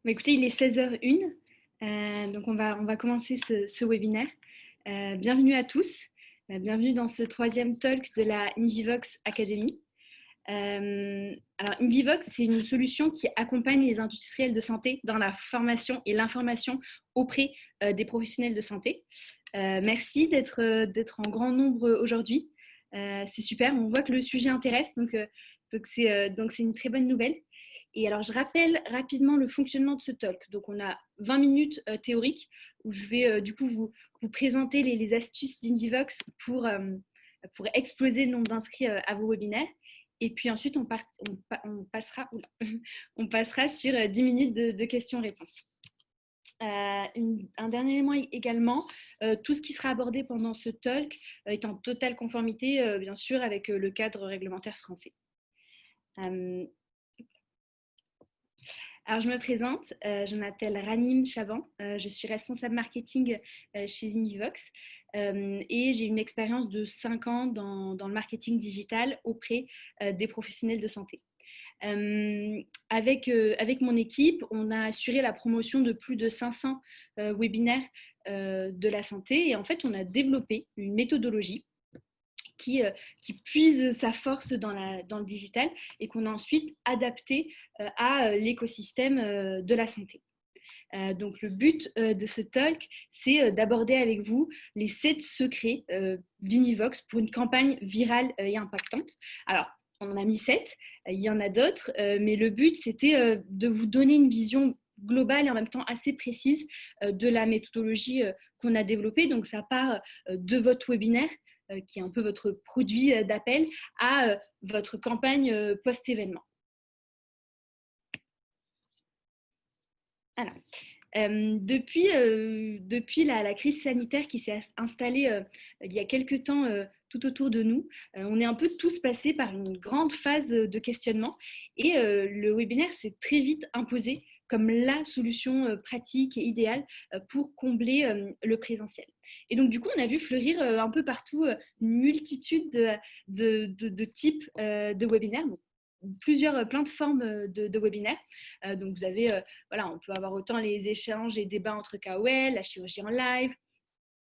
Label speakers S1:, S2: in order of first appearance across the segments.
S1: Écoutez, il est 16h01, donc on va commencer ce webinaire. Bienvenue à tous, bienvenue dans ce troisième talk de la Invivox Academy. Alors Invivox, c'est une solution qui accompagne les industriels de santé dans la formation et l'information auprès des professionnels de santé. Merci d'être en grand nombre aujourd'hui. C'est super, on voit que le sujet intéresse, donc c'est une très bonne nouvelle. Et alors, je rappelle rapidement le fonctionnement de ce talk. Donc, on a 20 minutes théoriques où je vais du coup vous présenter les astuces d'Invivox pour exploser le nombre d'inscrits à vos webinaires. Et puis ensuite, on passera sur 10 minutes de questions-réponses. Un dernier élément également, tout ce qui sera abordé pendant ce talk est en totale conformité, bien sûr, avec le cadre réglementaire français. Alors, je me présente, je m'appelle Ranim Chaban, je suis responsable marketing chez Invivox et j'ai une expérience de 5 ans dans le marketing digital auprès des professionnels de santé. Avec mon équipe, on a assuré la promotion de plus de 500 webinaires de la santé et en fait, on a développé une méthodologie qui puise sa force dans le digital et qu'on a ensuite adapté à l'écosystème de la santé. Donc le but de ce talk, c'est d'aborder avec vous les 7 secrets d'Invivox pour une campagne virale et impactante. Alors, on en a mis 7, il y en a d'autres, mais le but, c'était de vous donner une vision globale et en même temps assez précise de la méthodologie qu'on a développée. Donc, ça part de votre webinaire, qui est un peu votre produit d'appel, à votre campagne post-événement. Alors, depuis la crise sanitaire qui s'est installée il y a quelques temps tout autour de nous, on est un peu tous passés par une grande phase de questionnement et le webinaire s'est très vite imposé comme la solution pratique et idéale pour combler le présentiel. Et donc, du coup, on a vu fleurir un peu partout une multitude de types de webinaires. Donc, plusieurs plateformes de webinaires. Donc, vous avez, voilà, on peut avoir autant les échanges et débats entre KOL, la chirurgie en live,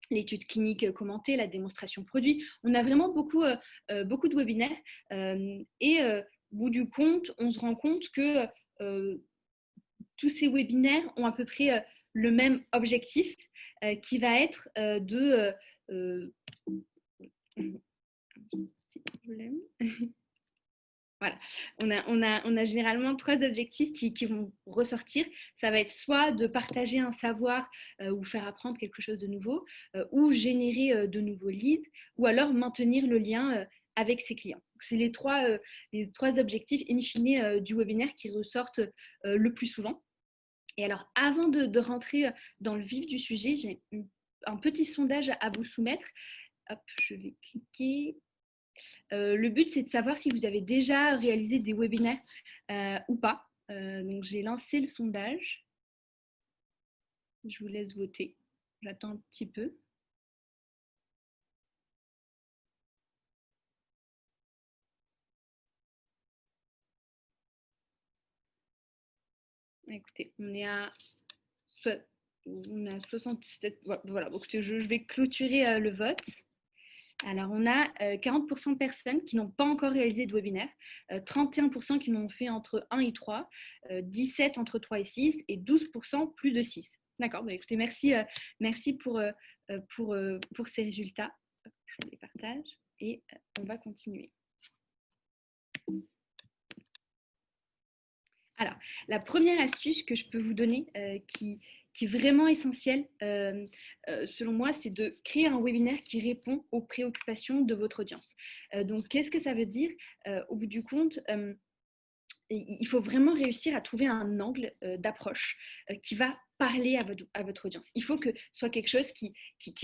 S1: l'étude clinique commentée, la démonstration produit. On a vraiment beaucoup de webinaires et au bout du compte, on se rend compte que tous ces webinaires ont à peu près le même objectif qui va être de... petit problème. Voilà, on a généralement 3 objectifs qui vont ressortir. Ça va être soit de partager un savoir ou faire apprendre quelque chose de nouveau, ou générer de nouveaux leads, ou alors maintenir le lien avec ses clients. C'est les trois objectifs in fine du webinaire qui ressortent le plus souvent. Et alors, avant de rentrer dans le vif du sujet, j'ai un petit sondage à vous soumettre. Hop, je vais cliquer. Le but, c'est de savoir si vous avez déjà réalisé des webinaires ou pas. Donc, j'ai lancé le sondage. Je vous laisse voter. J'attends un petit peu. Écoutez, on est à 67. Voilà, donc je vais clôturer le vote. Alors, on a 40% de personnes qui n'ont pas encore réalisé de webinaire, 31% qui n'ont fait entre 1 et 3, 17 entre 3 et 6 et 12% plus de 6. D'accord, bah écoutez, merci pour ces résultats. Je les partage et on va continuer. Alors, la première astuce que je peux vous donner qui est vraiment essentielle, selon moi, c'est de créer un webinaire qui répond aux préoccupations de votre audience. Donc, qu'est-ce que ça veut dire au bout du compte il faut vraiment réussir à trouver un angle d'approche qui va parler à votre audience. Il faut que ce soit quelque chose qui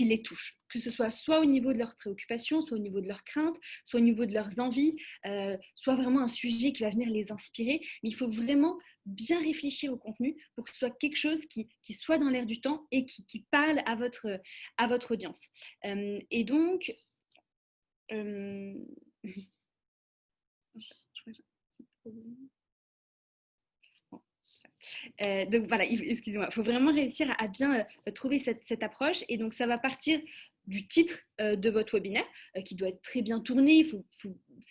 S1: les touche, que ce soit au niveau de leurs préoccupations, soit au niveau de leurs craintes, soit au niveau de leurs envies, soit vraiment un sujet qui va venir les inspirer. Mais il faut vraiment bien réfléchir au contenu pour que ce soit quelque chose qui soit dans l'air du temps et qui parle à votre audience. Et donc, je crois que j'ai un petit problème. Donc voilà, excusez-moi, il faut vraiment réussir à bien trouver cette approche. Et donc ça va partir du titre de votre webinaire qui doit être très bien tourné.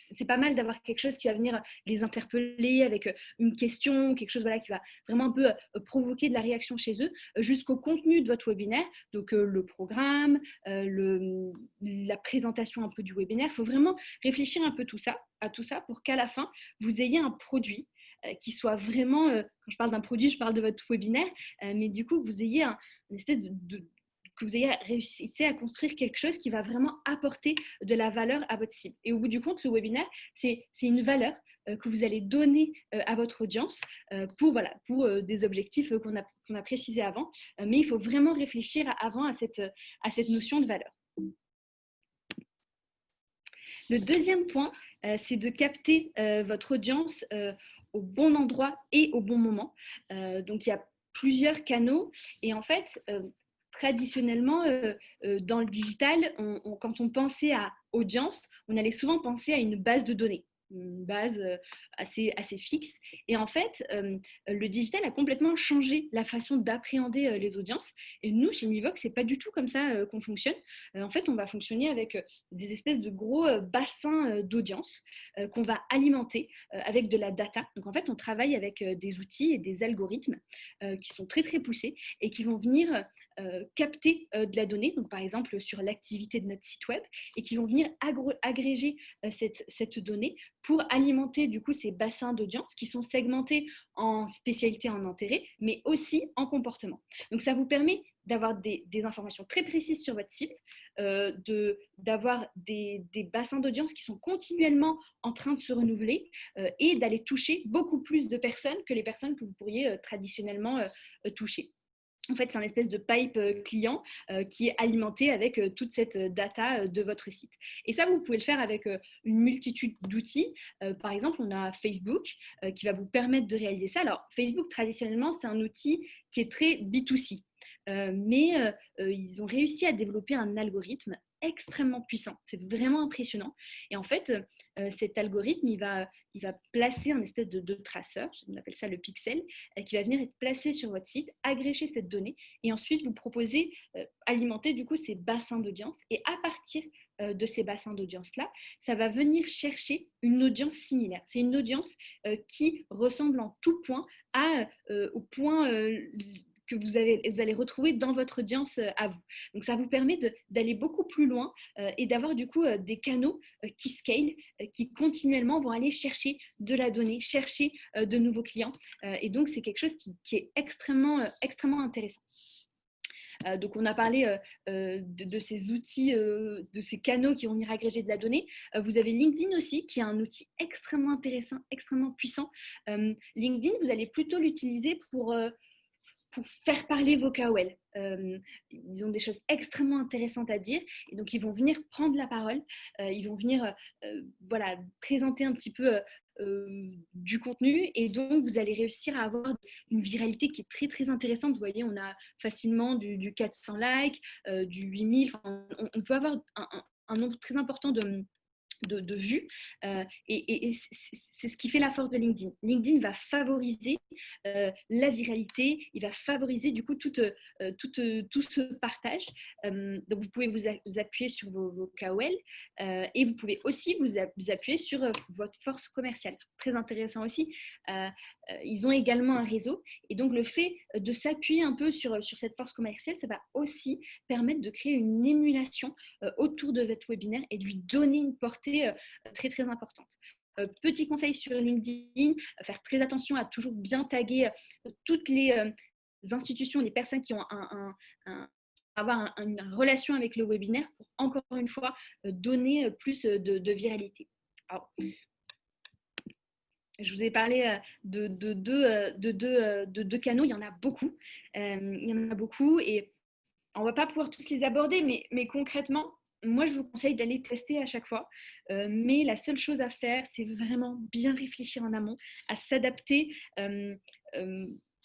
S1: C'est pas mal d'avoir quelque chose qui va venir les interpeller avec une question, quelque chose voilà, qui va vraiment un peu provoquer de la réaction chez eux, jusqu'au contenu de votre webinaire, donc le programme, la présentation un peu du webinaire. Il faut vraiment réfléchir un peu à tout ça pour qu'à la fin, vous ayez un produit qui soit vraiment, quand je parle d'un produit, je parle de votre webinaire, mais du coup, que vous ayez une espèce que vous ayez réussi à construire quelque chose qui va vraiment apporter de la valeur à votre cible. Et au bout du compte, le webinaire, c'est une valeur que vous allez donner à votre audience pour des objectifs qu'on a précisés avant. Mais il faut vraiment réfléchir avant à cette notion de valeur. Le deuxième point, c'est de capter votre audience au bon endroit et au bon moment. Donc, il y a plusieurs canaux et en fait, traditionnellement, dans le digital, quand on pensait à audience, on allait souvent penser à une base de données, une base assez fixe. Et en fait, le digital a complètement changé la façon d'appréhender les audiences. Et nous, chez Univox, c'est pas du tout comme ça qu'on fonctionne. En fait, on va fonctionner avec des espèces de gros bassins d'audience qu'on va alimenter avec de la data. Donc, en fait, on travaille avec des outils et des algorithmes qui sont très, très poussés et qui vont venir capter de la donnée, donc par exemple sur l'activité de notre site web, et qui vont venir agréger cette donnée pour alimenter du coup ces bassins d'audience qui sont segmentés en spécialité, en intérêt, mais aussi en comportement. Donc ça vous permet d'avoir des informations très précises sur votre cible, d'avoir des bassins d'audience qui sont continuellement en train de se renouveler et d'aller toucher beaucoup plus de personnes que les personnes que vous pourriez traditionnellement toucher. En fait, c'est un espèce de pipe client qui est alimenté avec toute cette data de votre site. Et ça, vous pouvez le faire avec une multitude d'outils. Par exemple, on a Facebook qui va vous permettre de réaliser ça. Alors, Facebook, traditionnellement, c'est un outil qui est très B2C. Mais ils ont réussi à développer un algorithme extrêmement puissant. C'est vraiment impressionnant. Et en fait, cet algorithme, il va placer un espèce de traceur, on appelle ça le pixel, qui va venir être placé sur votre site, agréger cette donnée et ensuite vous proposer, alimenter du coup ces bassins d'audience. Et à partir de ces bassins d'audience-là, ça va venir chercher une audience similaire. C'est une audience qui ressemble en tout point au point que vous allez retrouver dans votre audience à vous. Donc ça vous permet d'aller beaucoup plus loin et d'avoir du coup des canaux qui scale, qui continuellement vont aller chercher de la donnée, chercher de nouveaux clients. Et donc c'est quelque chose qui est extrêmement intéressant. Donc, on a parlé de ces outils, de ces canaux qui vont venir agréger de la donnée. Vous avez LinkedIn aussi, qui est un outil extrêmement intéressant, extrêmement puissant. LinkedIn, vous allez plutôt l'utiliser pour faire parler vos KOL. Ils ont des choses extrêmement intéressantes à dire et donc ils vont venir prendre la parole, ils vont venir présenter un petit peu du contenu et donc vous allez réussir à avoir une viralité qui est très très intéressante. Vous voyez, on a facilement du 400 likes, du 8000, on peut avoir un nombre très important de vues et c'est ce qui fait la force de LinkedIn. LinkedIn va favoriser la viralité, il va favoriser du coup tout ce partage. Donc vous pouvez vous appuyer sur vos KOL et vous pouvez aussi vous appuyer sur votre force commerciale. Très intéressant aussi. Ils ont également un réseau et donc le fait de s'appuyer un peu sur cette force commerciale, ça va aussi permettre de créer une émulation autour de votre webinaire et de lui donner une portée très très importante. Petit conseil sur LinkedIn, faire très attention à toujours bien taguer toutes les institutions, les personnes qui ont avoir une relation avec le webinaire pour encore une fois donner plus de viralité. Alors, je vous ai parlé de deux canaux, il y en a beaucoup. Il y en a beaucoup et on ne va pas pouvoir tous les aborder, mais concrètement, moi, je vous conseille d'aller tester à chaque fois. Mais la seule chose à faire, c'est vraiment bien réfléchir en amont, à s'adapter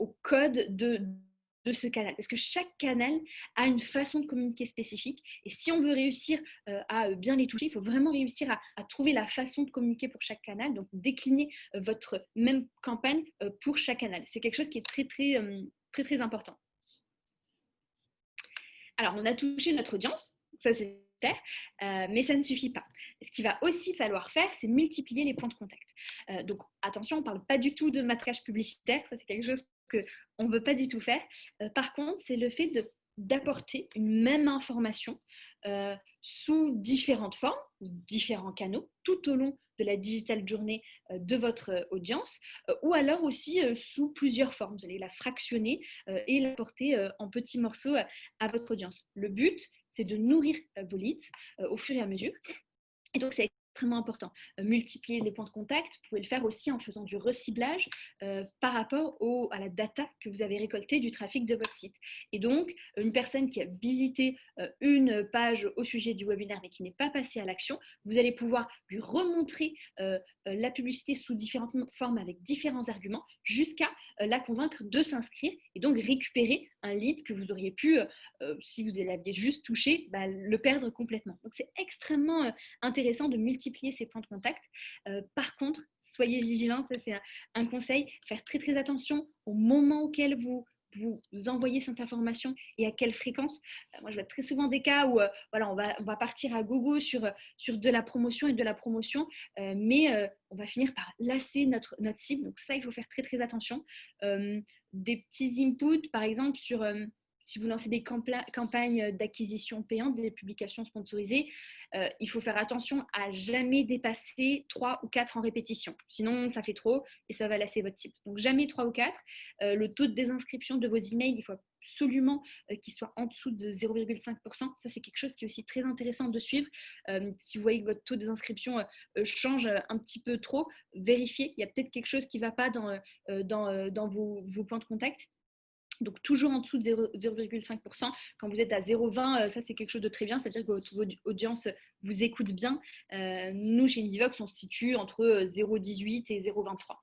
S1: au code de ce canal. Parce que chaque canal a une façon de communiquer spécifique. Et si on veut réussir à bien les toucher, il faut vraiment réussir à trouver la façon de communiquer pour chaque canal. Donc, décliner votre même campagne pour chaque canal. C'est quelque chose qui est très important. Alors, on a touché notre audience. Ça, c'est clair, mais ça ne suffit pas. Ce qu'il va aussi falloir faire, c'est multiplier les points de contact. Donc, attention, on ne parle pas du tout de matraquage publicitaire. Ça, c'est quelque chose qu'on ne veut pas du tout faire. Par contre, c'est le fait d'apporter une même information sous différentes formes, différents canaux, tout au long de la digital journée de votre audience, ou alors aussi sous plusieurs formes. Vous allez la fractionner et l'apporter en petits morceaux à votre audience. Le but, c'est de nourrir vos leads au fur et à mesure. Et donc, c'est extrêmement important. Multiplier les points de contact, vous pouvez le faire aussi en faisant du reciblage par rapport à la data que vous avez récoltée du trafic de votre site. Et donc, une personne qui a visité une page au sujet du webinaire mais qui n'est pas passée à l'action, vous allez pouvoir lui remontrer la publicité sous différentes formes avec différents arguments jusqu'à la convaincre de s'inscrire et donc récupérer un lead que vous auriez pu, si vous l'aviez juste touché, le perdre complètement. Donc, c'est extrêmement intéressant de multiplier ces points de contact. Par contre, soyez vigilants, ça c'est un conseil, faire très attention au moment auquel vous envoyez cette information et à quelle fréquence. Moi, je vois très souvent des cas où voilà, on va partir à gogo sur de la promotion et de la promotion, mais on va finir par lasser notre cible. Donc ça, il faut faire très attention. Des petits inputs, par exemple, sur si vous lancez des campagnes d'acquisition payante, des publications sponsorisées, il faut faire attention à jamais dépasser 3 ou 4 en répétition. Sinon, ça fait trop et ça va lasser votre cible. Donc, jamais 3 ou 4. Le taux de désinscription de vos emails, il faut absolument qu'il soit en dessous de 0,5%. Ça, c'est quelque chose qui est aussi très intéressant de suivre. Si vous voyez que votre taux de désinscription change un petit peu trop, vérifiez. Il y a peut-être quelque chose qui ne va pas dans vos points de contact. Donc, toujours en dessous de 0,5%. Quand vous êtes à 0,20, ça, c'est quelque chose de très bien. C'est-à-dire que votre audience vous écoute bien. Nous, chez Univox, on se situe entre 0,18 et 0,23.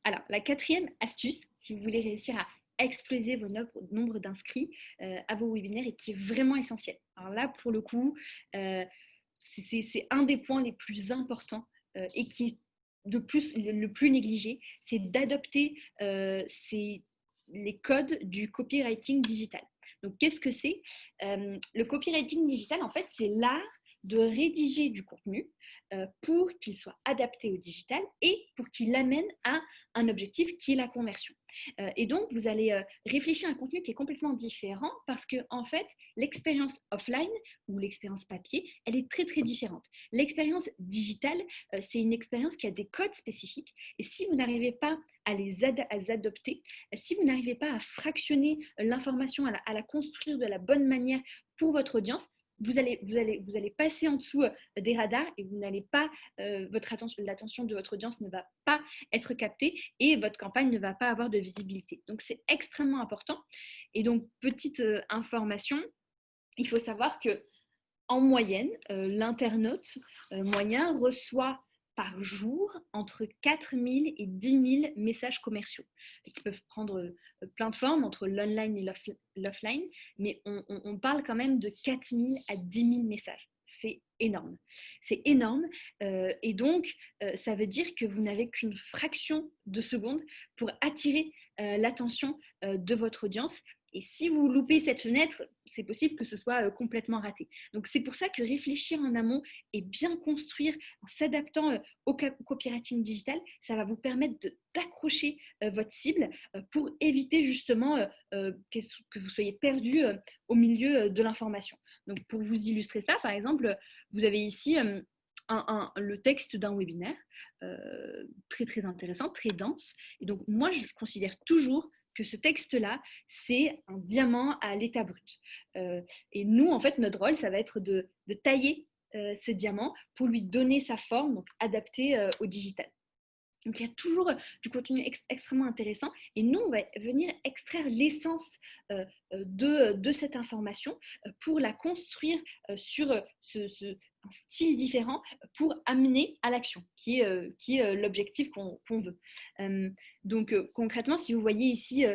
S1: Alors, la quatrième astuce, si vous voulez réussir à exploser vos nombres d'inscrits à vos webinaires et qui est vraiment essentiel. Alors là, pour le coup, c'est un des points les plus importants et qui est le plus négligé, c'est d'adopter les codes du copywriting digital. Donc, qu'est-ce que c'est? Le copywriting digital, en fait, c'est l'art de rédiger du contenu pour qu'il soit adapté au digital et pour qu'il amène à un objectif qui est la conversion. Et donc, vous allez réfléchir à un contenu qui est complètement différent parce que, en fait, l'expérience offline ou l'expérience papier, elle est très différente. L'expérience digitale, c'est une expérience qui a des codes spécifiques et si vous n'arrivez pas à les adopter, si vous n'arrivez pas à fractionner l'information, à la construire de la bonne manière pour votre audience, vous allez passer en dessous des radars et vous n'allez pas, l'attention de votre audience ne va pas être captée et votre campagne ne va pas avoir de visibilité. Donc, c'est extrêmement important. Et donc, petite information, il faut savoir que en moyenne, l'internaute moyen reçoit par jour entre 4 000 et 10 000 messages commerciaux qui peuvent prendre plein de formes entre l'online et l'offline, mais on parle quand même de 4 000 à 10 000 messages. C'est énorme. C'est énorme et donc ça veut dire que vous n'avez qu'une fraction de seconde pour attirer l'attention de votre audience. Et si vous loupez cette fenêtre, c'est possible que ce soit complètement raté. Donc, c'est pour ça que réfléchir en amont et bien construire en s'adaptant au copywriting digital, ça va vous permettre d'accrocher votre cible pour éviter justement que vous soyez perdu au milieu de l'information. Donc, pour vous illustrer ça, par exemple, vous avez ici le texte d'un webinaire très intéressant, très dense. Et donc, moi, je considère toujours que ce texte-là, c'est un diamant à l'état brut. Et nous, en fait, notre rôle, ça va être de tailler ce diamant pour lui donner sa forme, donc adaptée au digital. Donc, il y a toujours du contenu extrêmement intéressant et nous, on va venir extraire l'essence de cette information pour la construire sur un style différent pour amener à l'action, qui est l'objectif qu'on veut. Donc concrètement, si vous voyez ici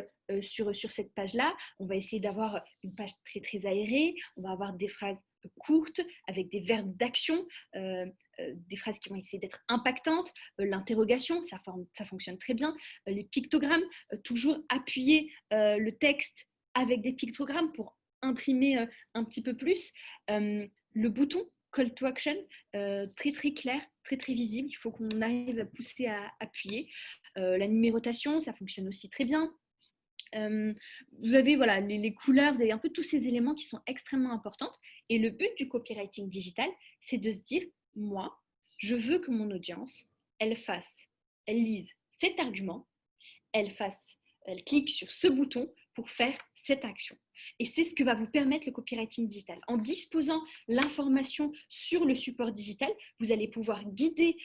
S1: sur cette page-là, on va essayer d'avoir une page très très aérée, on va avoir des phrases courtes avec des verbes d'action, des phrases qui vont essayer d'être impactantes, l'interrogation, ça fonctionne très bien, les pictogrammes, toujours appuyer le texte avec des pictogrammes pour imprimer un petit peu plus. Le bouton call to action, très très clair, très très visible, il faut qu'on arrive à pousser à appuyer. La numérotation, ça fonctionne aussi très bien. Vous avez voilà, les couleurs, vous avez un peu tous ces éléments qui sont extrêmement importants. Et le but du copywriting digital, c'est de se dire, moi, je veux que mon audience, elle lise cet argument, elle clique sur ce bouton pour faire cette action. Et c'est ce que va vous permettre le copywriting digital. En disposant l'information sur le support digital, vous allez pouvoir guider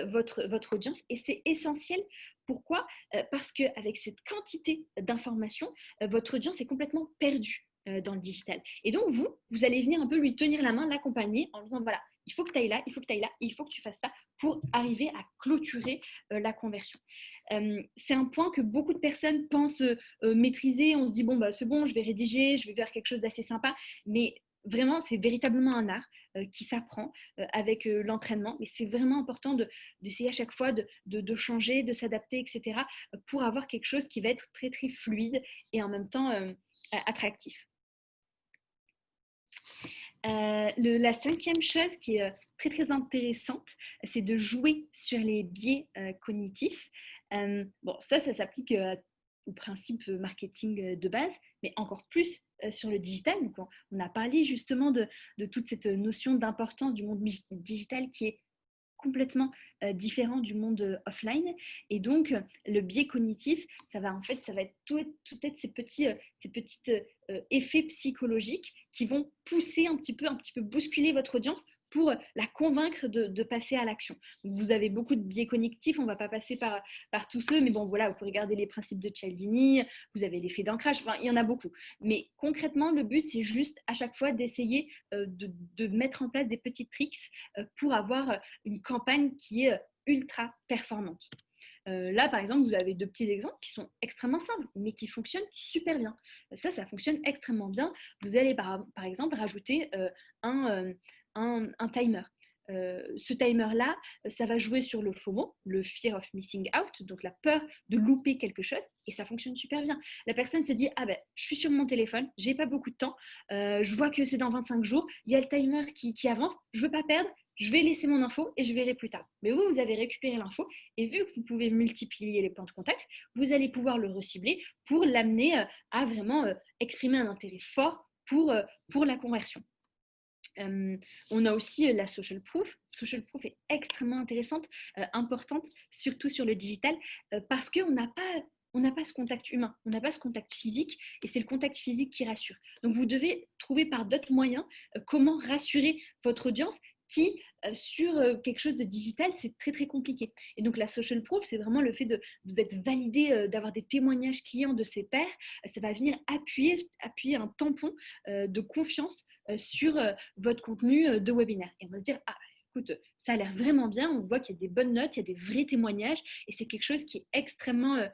S1: votre audience et c'est essentiel. Pourquoi ? Parce qu'avec cette quantité d'informations, votre audience est complètement perdue dans le digital. Et donc, vous allez venir un peu lui tenir la main, l'accompagner en lui disant, voilà, il faut que tu ailles là, il faut que tu ailles là, il faut que tu fasses ça pour arriver à clôturer la conversion. C'est un point que beaucoup de personnes pensent maîtriser. On se dit, bon, bah, c'est bon, je vais rédiger, je vais faire quelque chose d'assez sympa. Mais vraiment, c'est véritablement un art qui s'apprend avec l'entraînement. Mais c'est vraiment important d'essayer à chaque fois de changer, de s'adapter, etc. pour avoir quelque chose qui va être très, très fluide et en même temps attractif. La cinquième chose qui est très très intéressante, c'est de jouer sur les biais cognitifs. Bon, ça s'applique au principe marketing de base, mais encore plus sur le digital. Donc, on a parlé justement de toute cette notion d'importance du monde digital qui est complètement différent du monde offline. Et donc, le biais cognitif, ça va être tout être ces petits effets psychologiques qui vont pousser un petit peu bousculer votre audience pour la convaincre de passer à l'action. Vous avez beaucoup de biais cognitifs, on ne va pas passer par tous ceux, mais bon, voilà, vous pouvez regarder les principes de Cialdini, vous avez l'effet d'ancrage, enfin, il y en a beaucoup. Mais concrètement, le but, c'est juste à chaque fois d'essayer de mettre en place des petits tricks pour avoir une campagne qui est ultra performante. Là, par exemple, vous avez deux petits exemples qui sont extrêmement simples, mais qui fonctionnent super bien. Ça fonctionne extrêmement bien. Vous allez, par exemple, rajouter un timer. Ce timer-là, ça va jouer sur le FOMO, le fear of missing out, donc la peur de louper quelque chose, et ça fonctionne super bien. La personne se dit, ah ben, je suis sur mon téléphone, j'ai pas beaucoup de temps, je vois que c'est dans 25 jours, il y a le timer qui avance, je veux pas perdre, je vais laisser mon info et je verrai plus tard. Mais vous avez récupéré l'info et vu que vous pouvez multiplier les points de contact, vous allez pouvoir le recibler pour l'amener à vraiment exprimer un intérêt fort pour la conversion. On a aussi la social proof. Social proof est extrêmement intéressante, importante, surtout sur le digital, parce qu'on n'a pas ce contact humain, on n'a pas ce contact physique, et c'est le contact physique qui rassure. Donc vous devez trouver par d'autres moyens comment rassurer votre audience qui, sur quelque chose de digital, c'est très très compliqué. Et donc la social proof, c'est vraiment le fait d'être validé, d'avoir des témoignages clients de ses pairs. Ça va venir appuyer un tampon de confiance sur votre contenu de webinaire. Et on va se dire, ah, écoute, ça a l'air vraiment bien, on voit qu'il y a des bonnes notes, il y a des vrais témoignages, et c'est quelque chose qui est extrêmement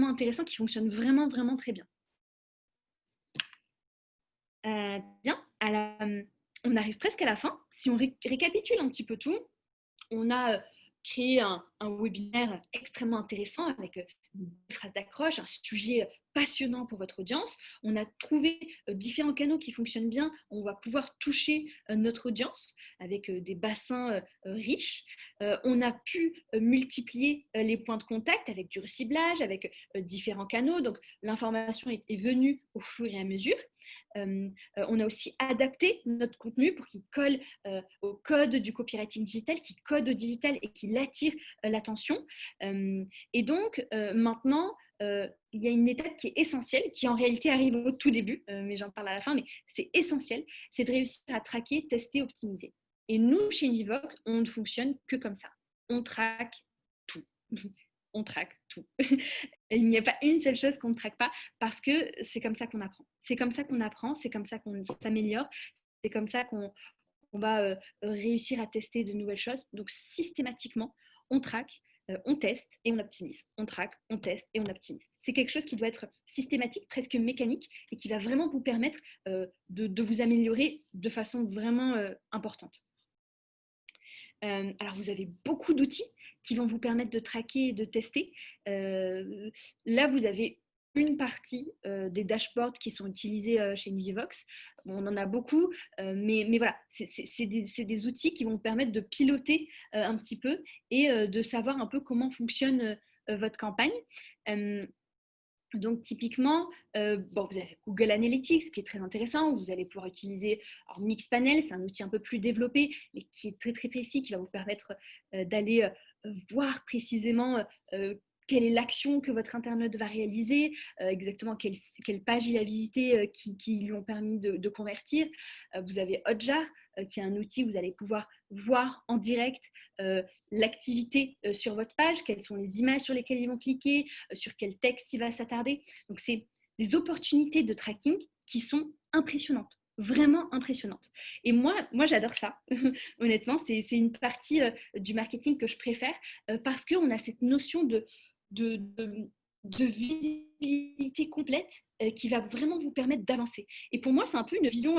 S1: intéressant, qui fonctionne vraiment, vraiment très bien. Bien, alors, on arrive presque à la fin. Si on récapitule un petit peu tout, on a créé un webinaire extrêmement intéressant avec une phrase d'accroche, un sujet passionnant pour votre audience. On a trouvé différents canaux qui fonctionnent bien. On va pouvoir toucher notre audience avec des bassins riches. On a pu multiplier les points de contact avec du reciblage, avec différents canaux. Donc, l'information est venue au fur et à mesure. On a aussi adapté notre contenu pour qu'il colle au code du copywriting digital, qui code au digital et qui attire l'attention. Et donc, maintenant, il y a une étape qui est essentielle, qui en réalité arrive au tout début, mais j'en parle à la fin, mais c'est essentiel, c'est de réussir à traquer, tester, optimiser. Et nous, chez Univox, on ne fonctionne que comme ça. On traque tout. On traque tout. Il n'y a pas une seule chose qu'on ne traque pas parce que c'est comme ça qu'on apprend. C'est comme ça qu'on apprend, c'est comme ça qu'on s'améliore, c'est comme ça qu'on on va réussir à tester de nouvelles choses. Donc systématiquement, on traque, on teste et on optimise. On traque, on teste et on optimise. C'est quelque chose qui doit être systématique, presque mécanique, et qui va vraiment vous permettre de vous améliorer de façon vraiment importante. Alors, vous avez beaucoup d'outils qui vont vous permettre de traquer et de tester. Là, vous avez une partie des dashboards qui sont utilisés chez Nuvivox. Bon, on en a beaucoup, mais voilà, c'est des outils qui vont vous permettre de piloter un petit peu et de savoir un peu comment fonctionne votre campagne. Donc, typiquement, bon, vous avez Google Analytics qui est très intéressant. Vous allez pouvoir utiliser Mixpanel, c'est un outil un peu plus développé, mais qui est très très précis, qui va vous permettre d'aller voir précisément quelle est l'action que votre internaute va réaliser, exactement quelle page il a visité qui lui ont permis de convertir. Vous avez Hotjar, qui est un outil où vous allez pouvoir voir en direct l'activité sur votre page, quelles sont les images sur lesquelles ils vont cliquer, sur quel texte il va s'attarder. Donc, c'est des opportunités de tracking qui sont impressionnantes, vraiment impressionnantes. Et moi j'adore ça. Honnêtement, c'est une partie du marketing que je préfère parce qu'on a cette notion de visibilité complète qui va vraiment vous permettre d'avancer. Et pour moi, c'est un peu une vision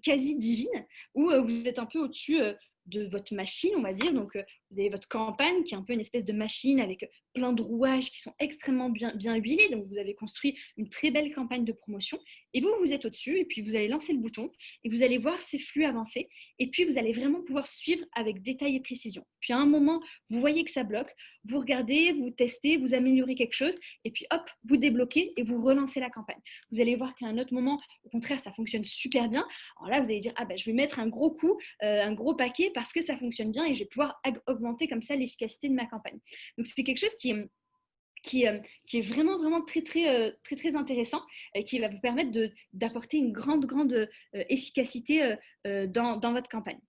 S1: quasi divine où vous êtes un peu au-dessus de votre machine, on va dire. Donc, vous avez votre campagne qui est un peu une espèce de machine avec plein de rouages qui sont extrêmement bien huilés. Donc, vous avez construit une très belle campagne de promotion. Et vous êtes au-dessus et puis vous allez lancer le bouton et vous allez voir ces flux avancer. Et puis, vous allez vraiment pouvoir suivre avec détail et précision. Puis, à un moment, vous voyez que ça bloque. Vous regardez, vous testez, vous améliorez quelque chose. Et puis, hop, vous débloquez et vous relancez la campagne. Vous allez voir qu'à un autre moment, au contraire, ça fonctionne super bien. Alors là, vous allez dire, ah ben, je vais mettre un gros coup, un gros paquet parce que ça fonctionne bien et je vais pouvoir augmenter comme ça l'efficacité de ma campagne. Donc, c'est quelque chose qui est vraiment, vraiment très intéressant, qui va vous permettre d'apporter une grande efficacité dans votre campagne.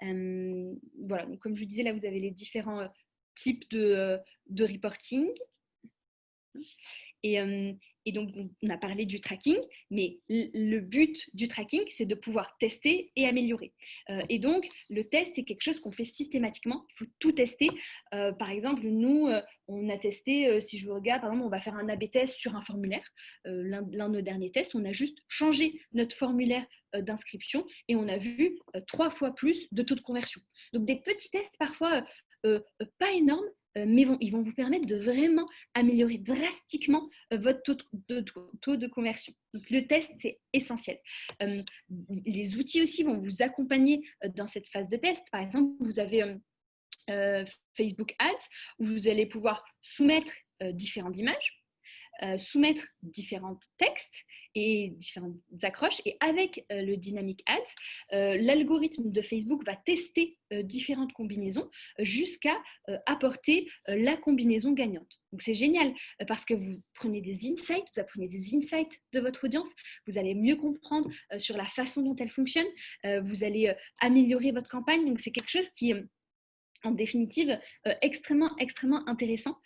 S1: Voilà, donc comme je vous disais, là, vous avez les différents types de reporting. Et donc, on a parlé du tracking, mais le but du tracking, c'est de pouvoir tester et améliorer. Et donc, le test, c'est quelque chose qu'on fait systématiquement. Il faut tout tester. Par exemple, nous, on a testé, si je vous regarde, par exemple, on va faire un A/B test sur un formulaire. L'un de nos derniers tests, on a juste changé notre formulaire d'inscription et on a vu 3 fois plus de taux de conversion. Donc, des petits tests parfois pas énormes, mais ils vont vous permettre de vraiment améliorer drastiquement votre taux de conversion. Donc, le test, c'est essentiel. Les outils aussi vont vous accompagner dans cette phase de test. Par exemple, vous avez Facebook Ads, où vous allez pouvoir soumettre différentes images, soumettre différents textes et différentes accroches. Et avec le Dynamic Ads, l'algorithme de Facebook va tester différentes combinaisons jusqu'à apporter la combinaison gagnante. Donc, c'est génial parce que vous prenez des insights, vous apprenez des insights de votre audience, vous allez mieux comprendre sur la façon dont elle fonctionne, vous allez améliorer votre campagne. Donc, c'est quelque chose qui est en définitive extrêmement intéressant.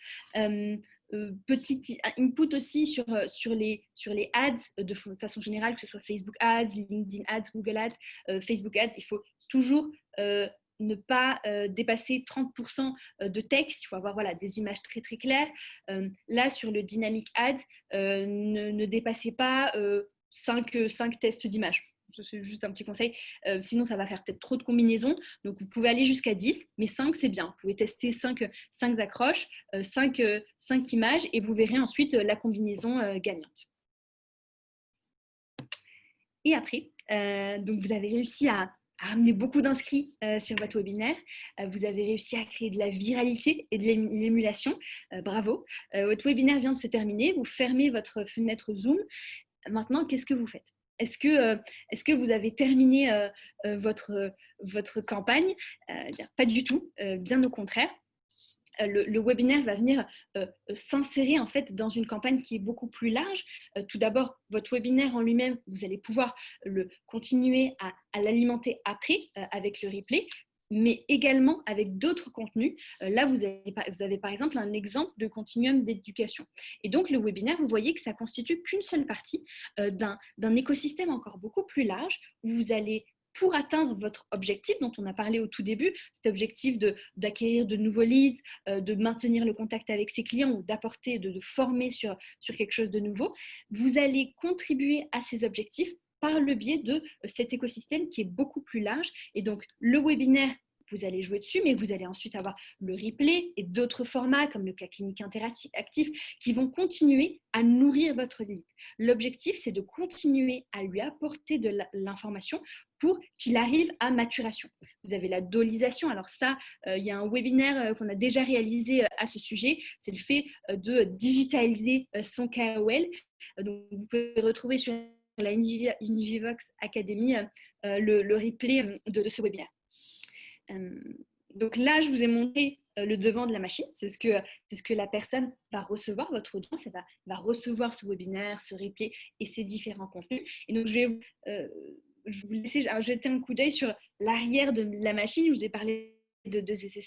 S1: Petit input aussi sur les ads de façon générale, que ce soit Facebook Ads, LinkedIn Ads, Google Ads, Facebook Ads. Il faut toujours ne pas dépasser 30% de texte. Il faut avoir des images très claires. Là, sur le Dynamic Ads, ne dépassez pas 5 tests d'images. C'est juste un petit conseil. Sinon, ça va faire peut-être trop de combinaisons. Donc, vous pouvez aller jusqu'à 10, mais 5, c'est bien. Vous pouvez tester 5 accroches, 5 images, et vous verrez ensuite la combinaison gagnante. Et après, donc vous avez réussi à amener beaucoup d'inscrits sur votre webinaire. Vous avez réussi à créer de la viralité et de l'émulation. Bravo. Votre webinaire vient de se terminer. Vous fermez votre fenêtre Zoom. Maintenant, qu'est-ce que vous faites ? Est-ce que vous avez terminé votre campagne ? Pas du tout, bien au contraire. Le webinaire va venir s'insérer en fait dans une campagne qui est beaucoup plus large. Tout d'abord, votre webinaire en lui-même, vous allez pouvoir le continuer à l'alimenter après avec le replay, mais également avec d'autres contenus. Là, vous avez par exemple un exemple de continuum d'éducation. Et donc, le webinaire, vous voyez que ça constitue qu'une seule partie d'un écosystème encore beaucoup plus large où vous allez pour atteindre votre objectif dont on a parlé au tout début, cet objectif d'acquérir de nouveaux leads, de maintenir le contact avec ses clients ou d'apporter, de former sur quelque chose de nouveau, vous allez contribuer à ces objectifs par le biais de cet écosystème qui est beaucoup plus large. Et donc, le webinaire, vous allez jouer dessus, mais vous allez ensuite avoir le replay et d'autres formats comme le cas clinique interactif qui vont continuer à nourrir votre lead. L'objectif, c'est de continuer à lui apporter de l'information pour qu'il arrive à maturation. Vous avez la dolisation. Alors ça, il y a un webinaire qu'on a déjà réalisé à ce sujet. C'est le fait de digitaliser son KOL. Donc, vous pouvez retrouver sur la Univivox Academy le replay de ce webinaire. Donc là, je vous ai montré le devant de la machine. C'est ce que la personne va recevoir, votre audience, elle va recevoir ce webinaire, ce replay et ces différents contenus. Et donc, je vais vous laisser jeter un coup d'œil sur l'arrière de la machine. Je vous ai parlé de ces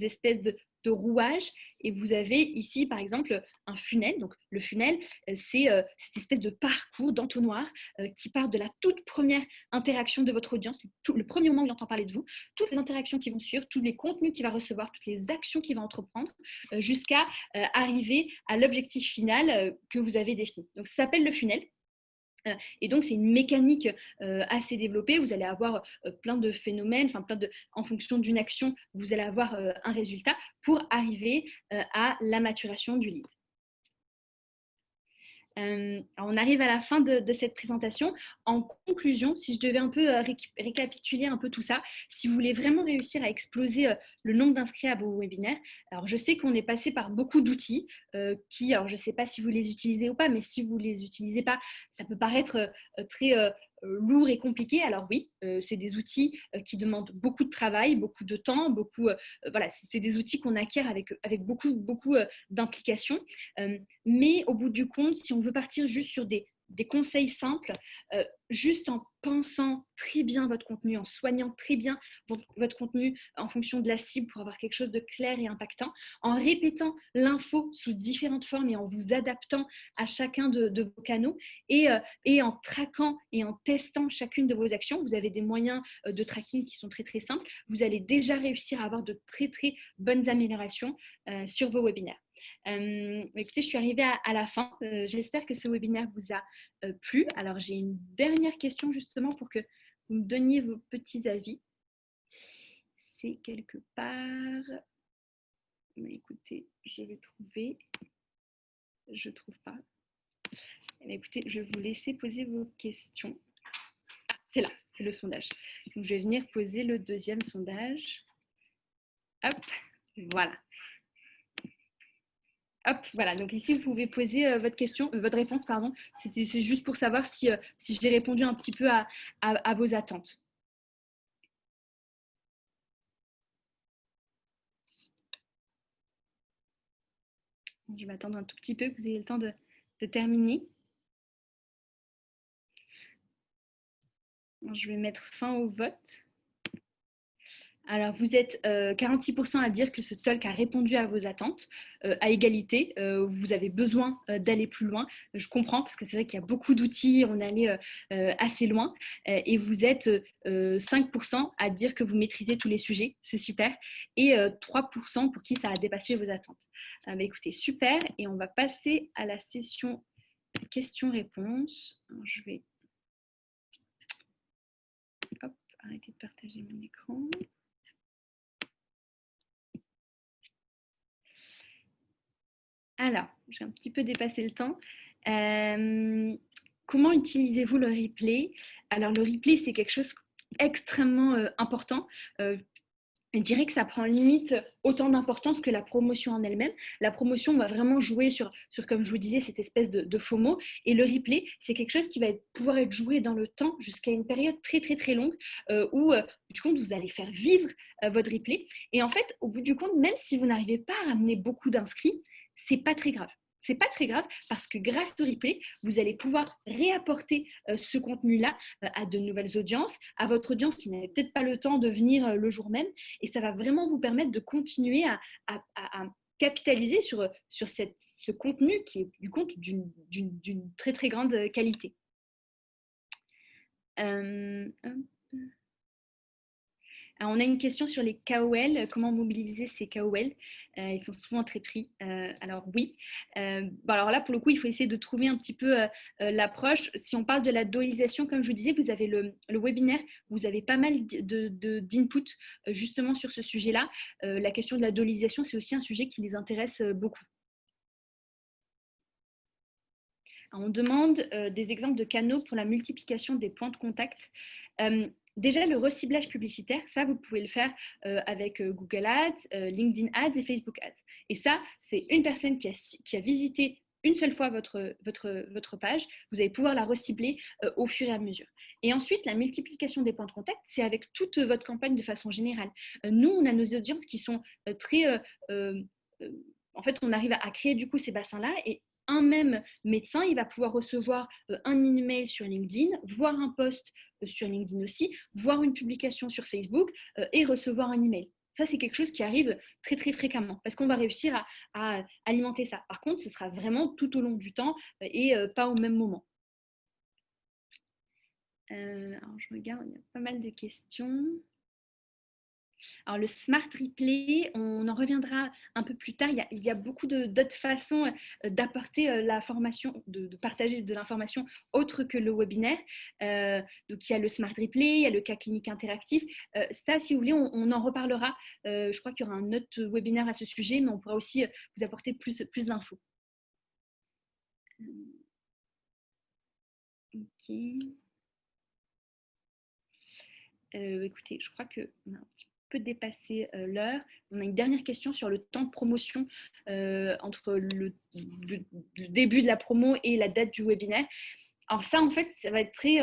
S1: espèces de rouages, et vous avez ici par exemple un funnel. Donc le funnel, c'est cette espèce de parcours d'entonnoir qui part de la toute première interaction de votre audience, le premier moment où il entend parler de vous, toutes les interactions qui vont suivre, tous les contenus qu'il va recevoir, toutes les actions qu'il va entreprendre, jusqu'à arriver à l'objectif final que vous avez défini. Donc ça s'appelle le funnel. Et donc, c'est une mécanique assez développée. Vous allez avoir plein de phénomènes, en fonction d'une action, vous allez avoir un résultat pour arriver à la maturation du lead. On arrive à la fin de cette présentation. En conclusion, si je devais un peu récapituler un peu tout ça, si vous voulez vraiment réussir à exploser le nombre d'inscrits à vos webinaires, alors je sais qu'on est passé par beaucoup d'outils qui, alors je ne sais pas si vous les utilisez ou pas, mais si vous ne les utilisez pas, ça peut paraître très lourd et compliqué. Alors oui, c'est des outils qui demandent beaucoup de travail, beaucoup de temps, voilà, c'est des outils qu'on acquiert avec beaucoup d'implication. Mais au bout du compte, si on veut partir juste sur des conseils simples, juste en pensant très bien votre contenu, en soignant très bien votre contenu en fonction de la cible pour avoir quelque chose de clair et impactant, en répétant l'info sous différentes formes et en vous adaptant à chacun de vos canaux et en traquant et en testant chacune de vos actions. Vous avez des moyens de tracking qui sont très très simples. Vous allez déjà réussir à avoir de très très bonnes améliorations sur vos webinaires. Écoutez, je suis arrivée à la fin. J'espère que ce webinaire vous a plu. Alors, j'ai une dernière question justement pour que vous me donniez vos petits avis. C'est quelque part... Mais écoutez, je vais trouver. Je ne trouve pas. Mais écoutez, je vais vous laisser poser vos questions. Ah, c'est là, c'est le sondage. Donc, je vais venir poser le deuxième sondage. Hop, voilà. Hop, voilà. Donc ici, vous pouvez poser votre question, votre réponse, pardon. C'est juste pour savoir si j'ai répondu un petit peu à vos attentes. Je vais attendre un tout petit peu que vous ayez le temps de terminer. Je vais mettre fin au vote. Alors, vous êtes 46% à dire que ce talk a répondu à vos attentes, à égalité. Vous avez besoin d'aller plus loin. Je comprends parce que c'est vrai qu'il y a beaucoup d'outils, on allait assez loin. Et vous êtes 5% à dire que vous maîtrisez tous les sujets, c'est super. Et 3% pour qui ça a dépassé vos attentes. Écoutez, super. Et on va passer à la session questions-réponses. Je vais arrêter de partager mon écran. Alors, j'ai un petit peu dépassé le temps. Comment utilisez-vous le replay? Alors, le replay, c'est quelque chose d'extrêmement important. Je dirais que ça prend limite autant d'importance que la promotion en elle-même. La promotion va vraiment jouer sur comme je vous disais, cette espèce de FOMO. Et le replay, c'est quelque chose qui va pouvoir être joué dans le temps jusqu'à une période très, très, très longue où, du coup, vous allez faire vivre votre replay. Et en fait, au bout du compte, même si vous n'arrivez pas à ramener beaucoup d'inscrits, c'est pas très grave. C'est pas très grave parce que grâce au replay, vous allez pouvoir réapporter ce contenu-là à de nouvelles audiences, à votre audience qui n'avait peut-être pas le temps de venir le jour même. Et ça va vraiment vous permettre de continuer à capitaliser sur ce contenu qui est du compte d'une très très grande qualité. Hop. Alors, on a une question sur les KOL, comment mobiliser ces KOL. Ils sont souvent très pris. Alors oui. Bon, alors là, pour le coup, il faut essayer de trouver un petit peu l'approche. Si on parle de la dualisation, comme je vous disais, vous avez le webinaire, vous avez pas mal d'input justement sur ce sujet-là. La question de la dualisation, c'est aussi un sujet qui les intéresse beaucoup. Alors, on demande des exemples de canaux pour la multiplication des points de contact. Déjà, le reciblage publicitaire, ça, vous pouvez le faire avec Google Ads, LinkedIn Ads et Facebook Ads. Et ça, c'est une personne qui a visité une seule fois votre page, vous allez pouvoir la recibler au fur et à mesure. Et ensuite, la multiplication des points de contact, c'est avec toute votre campagne de façon générale. Nous, on a nos audiences qui sont très... en fait, on arrive à créer du coup ces bassins-là et un même médecin, il va pouvoir recevoir un email sur LinkedIn, voir un post sur LinkedIn aussi, voir une publication sur Facebook et recevoir un email. Ça, c'est quelque chose qui arrive très, très fréquemment parce qu'on va réussir à alimenter ça. Par contre, ce sera vraiment tout au long du temps et pas au même moment. Alors, je regarde, il y a pas mal de questions. Alors, le smart replay, on en reviendra un peu plus tard. Il y a beaucoup d'autres façons d'apporter la formation, de partager de l'information autre que le webinaire. Donc, il y a le smart replay, il y a le cas clinique interactif. Ça, si vous voulez, on en reparlera. Je crois qu'il y aura un autre webinaire à ce sujet, mais on pourra aussi vous apporter plus d'infos. Ok. Écoutez, je crois qu'on a un petit peu dépassé l'heure. On a une dernière question sur le temps de promotion entre le début de la promo et la date du webinaire. Alors ça, en fait, ça va être très...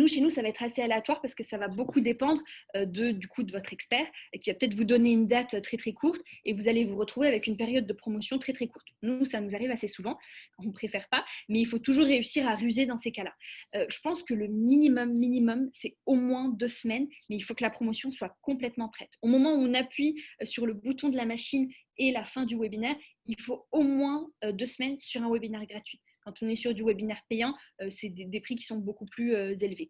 S1: chez nous, ça va être assez aléatoire parce que ça va beaucoup dépendre du coup, de votre expert qui va peut-être vous donner une date très très courte et vous allez vous retrouver avec une période de promotion très très courte. Nous, ça nous arrive assez souvent, on ne préfère pas, mais il faut toujours réussir à ruser dans ces cas-là. Je pense que le minimum, c'est au moins 2 semaines, mais il faut que la promotion soit complètement prête. Au moment où on appuie sur le bouton de la machine et la fin du webinaire, il faut au moins 2 semaines sur un webinaire gratuit. Quand on est sur du webinaire payant, c'est des prix qui sont beaucoup plus élevés.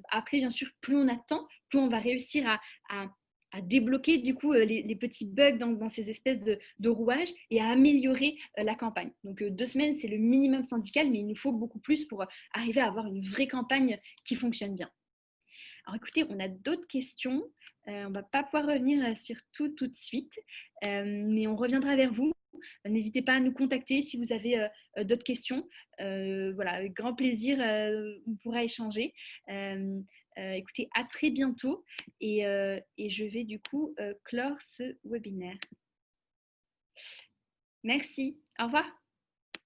S1: Après, bien sûr, plus on attend, plus on va réussir à débloquer du coup les petits bugs dans ces espèces de rouages et à améliorer la campagne. Donc 2 semaines, c'est le minimum syndical, mais il nous faut beaucoup plus pour arriver à avoir une vraie campagne qui fonctionne bien. Alors écoutez, on a d'autres questions. On ne va pas pouvoir revenir sur tout de suite, mais on reviendra vers vous. N'hésitez pas à nous contacter si vous avez d'autres questions. Voilà, avec grand plaisir, on pourra échanger. Écoutez, à très bientôt et je vais du coup clore ce webinaire. Merci, au revoir.